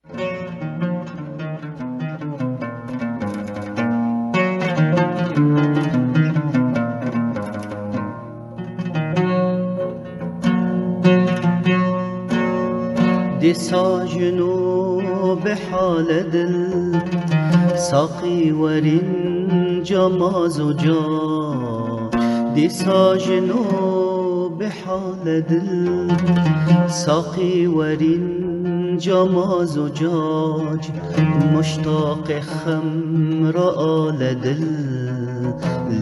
دسا جنوب حال دل ساقی ورین جام زجاج دسا جنوب حال دل ساقی ورین جام زجاج مشتاق خمر آل دل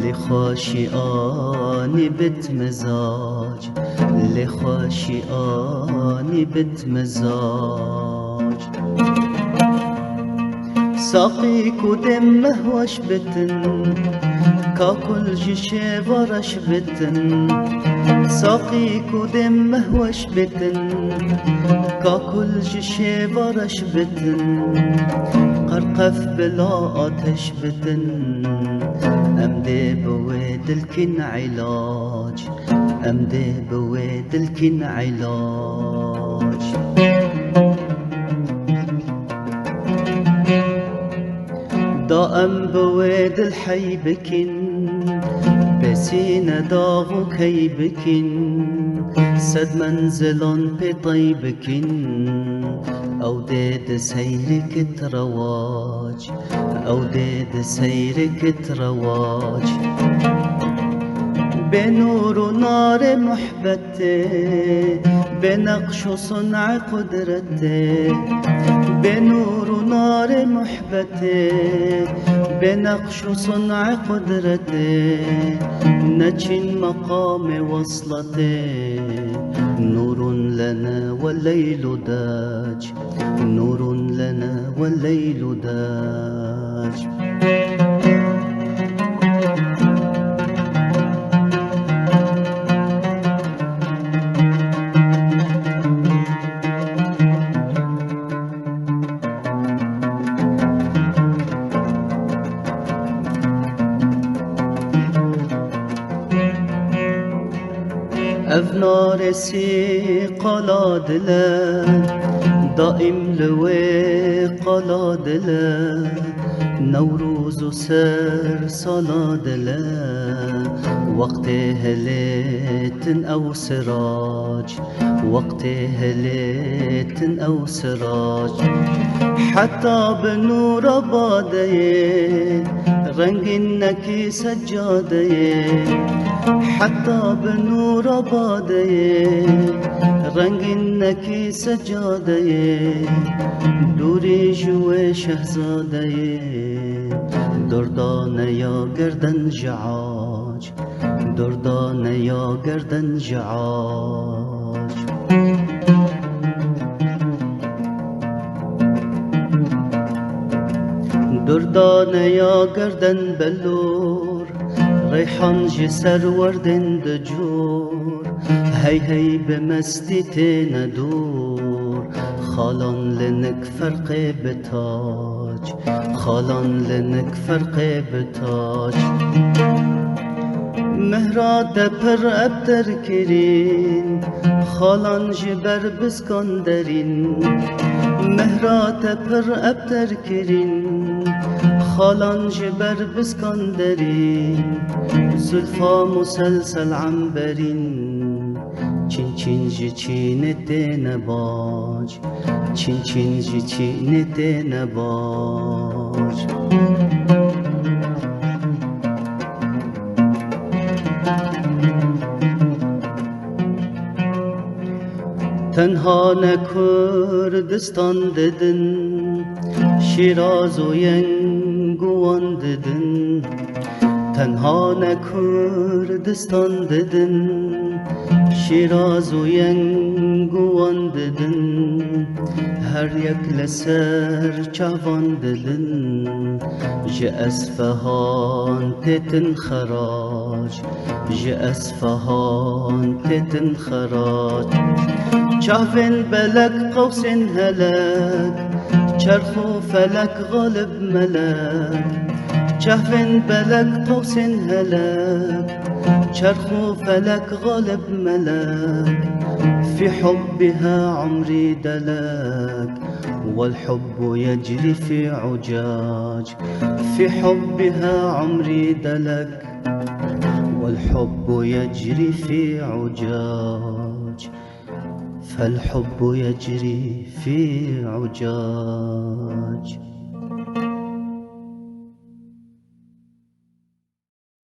لخاشئان بت مزاج لخاشئان بت مزاج ساقي كودم مهوش بتن كاكل جيشي ورش بتن ساقي كودم مهوش بتن كاكل جيشي ورش بتن قرقف بلا آتش بتن امدي بويد الكن علاج امدي بويد الكن علاج دائم بويد الحي بكن بسين داغ كي بكن سد منزلان بطي بكن او ديد سيرك ترواج او ديد سيرك ترواج بنور ونار محبته بنقش صنع قدرته بنور ونار محبته بنقش صنع قدرته نجن مقام وصلته نور لنا والليل داج نور لنا والليل داج افنار سي قلادله دائم لوي قلادله نوروز و سر صلادله وقت هلتن او سراج وقت هلتن او سراج حتى بنور باده رنگ نکی سجاده حتى بنور باده رنگ نکی سجاده دوری جوه شهزاده دردانه یا گردن جعاج دردانه یا گردن جعاج دردانه یا گردن بلور ریحان جسر وردن دجور هی هی بمستی ندور خالان لنک فرق بتاج خالان لنک فرق بتاج مهرات پر ابتر کرین خالان جبر بسکندرین مهرات پر ابتر کرین خالان جبر بسکندرین زلفا مسلسل عنبرین چین چین جی چین دین باج چین چین جی چین دین باج تنها نه کردستان ددن شیراز و ینگوان ددن تنها نه کردستان ددن شیراز و ینگوان ددن هر یک لسر چوان ددن جه اصفهان تتن خراج جه اصفهان تتن خراج چاوین بلک قوسین هلک چرخ و فلک غالب ملک چاوین بلک قوسین هلک چرخ و فلک غالب ملك، في حبها عمري دلك، والحب يجري في عجاج. في حبها عمري دلك، والحب يجري في عجاج، فالحب يجري في عجاج.